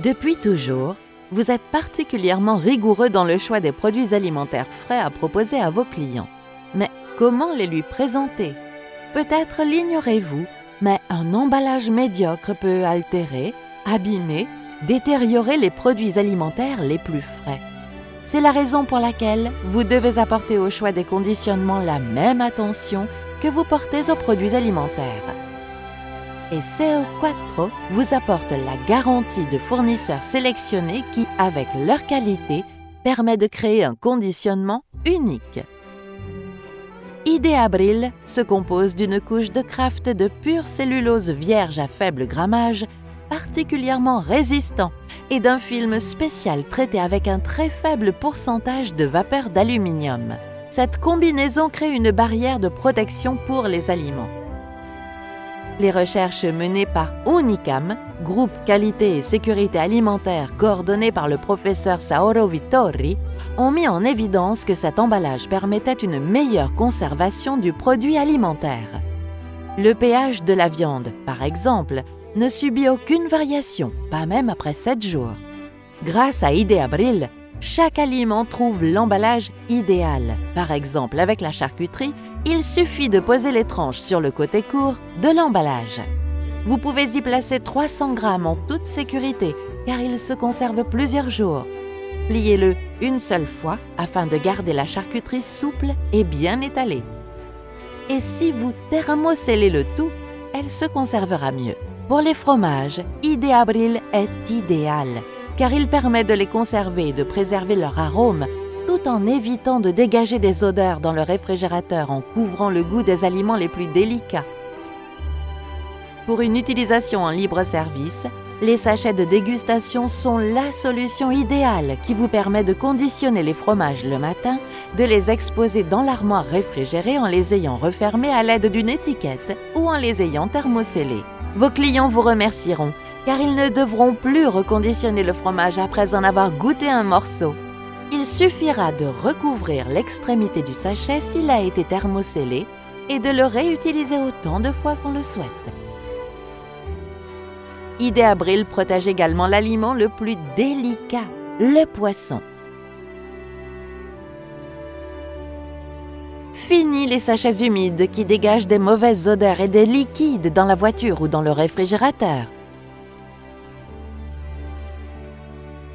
Depuis toujours, vous êtes particulièrement rigoureux dans le choix des produits alimentaires frais à proposer à vos clients. Mais comment les lui présenter? Peut-être l'ignorez-vous, mais un emballage médiocre peut altérer, abîmer, détériorer les produits alimentaires les plus frais. C'est la raison pour laquelle vous devez apporter au choix des conditionnements la même attention que vous portez aux produits alimentaires. Et CO4 vous apporte la garantie de fournisseurs sélectionnés qui, avec leur qualité, permet de créer un conditionnement unique. Ideabril se compose d'une couche de Kraft de pure cellulose vierge à faible grammage, particulièrement résistant, et d'un film spécial traité avec un très faible pourcentage de vapeur d'aluminium. Cette combinaison crée une barrière de protection pour les aliments. Les recherches menées par Unicam, groupe qualité et sécurité alimentaire coordonné par le professeur Sauro Vittori, ont mis en évidence que cet emballage permettait une meilleure conservation du produit alimentaire. Le pH de la viande, par exemple, ne subit aucune variation, pas même après 7 jours. Grâce à Ideabril, chaque aliment trouve l'emballage idéal. Par exemple, avec la charcuterie, il suffit de poser les tranches sur le côté court de l'emballage. Vous pouvez y placer 300 grammes en toute sécurité, car il se conserve plusieurs jours. Pliez-le une seule fois afin de garder la charcuterie souple et bien étalée. Et si vous thermosellez le tout, elle se conservera mieux. Pour les fromages, Ideabril est idéal, car il permet de les conserver et de préserver leur arôme, tout en évitant de dégager des odeurs dans le réfrigérateur en couvrant le goût des aliments les plus délicats. Pour une utilisation en libre-service, les sachets de dégustation sont la solution idéale qui vous permet de conditionner les fromages le matin, de les exposer dans l'armoire réfrigérée en les ayant refermés à l'aide d'une étiquette ou en les ayant thermosellés. Vos clients vous remercieront, car ils ne devront plus reconditionner le fromage après en avoir goûté un morceau. Il suffira de recouvrir l'extrémité du sachet s'il a été thermosellé et de le réutiliser autant de fois qu'on le souhaite. Ideabril protège également l'aliment le plus délicat, le poisson. Fini les sachets humides qui dégagent des mauvaises odeurs et des liquides dans la voiture ou dans le réfrigérateur.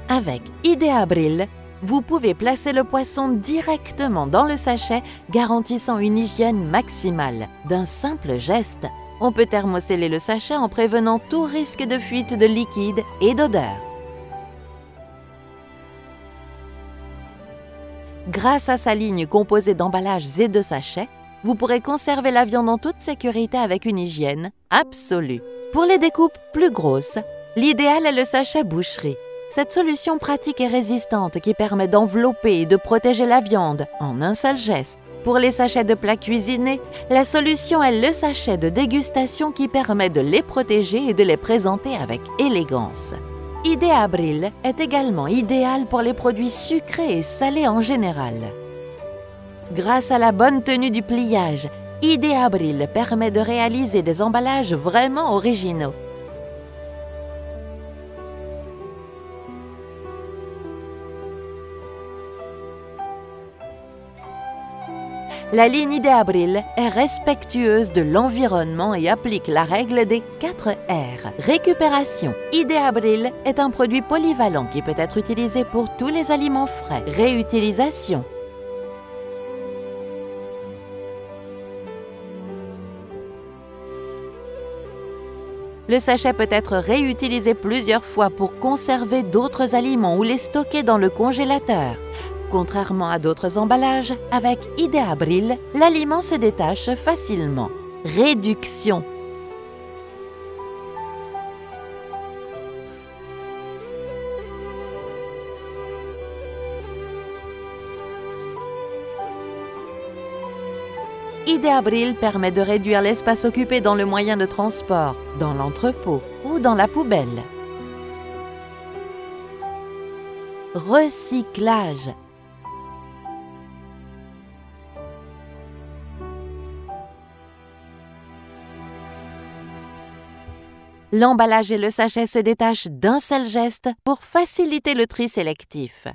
Avec Ideabril, vous pouvez placer le poisson directement dans le sachet, garantissant une hygiène maximale. D'un simple geste, on peut thermoseller le sachet en prévenant tout risque de fuite de liquide et d'odeur. Grâce à sa ligne composée d'emballages et de sachets, vous pourrez conserver la viande en toute sécurité avec une hygiène absolue. Pour les découpes plus grosses, l'idéal est le sachet boucherie. Cette solution pratique et résistante qui permet d'envelopper et de protéger la viande en un seul geste. Pour les sachets de plats cuisinés, la solution est le sachet de dégustation qui permet de les protéger et de les présenter avec élégance. Ideabril est également idéal pour les produits sucrés et salés en général. Grâce à la bonne tenue du pliage, Ideabril permet de réaliser des emballages vraiment originaux. La ligne Ideabril est respectueuse de l'environnement et applique la règle des 4 R. Récupération. Ideabril est un produit polyvalent qui peut être utilisé pour tous les aliments frais. Réutilisation. Le sachet peut être réutilisé plusieurs fois pour conserver d'autres aliments ou les stocker dans le congélateur. Contrairement à d'autres emballages, avec Ideabril, l'aliment se détache facilement. Réduction. Ideabril permet de réduire l'espace occupé dans le moyen de transport, dans l'entrepôt ou dans la poubelle. Recyclage. L'emballage et le sachet se détachent d'un seul geste pour faciliter le tri sélectif.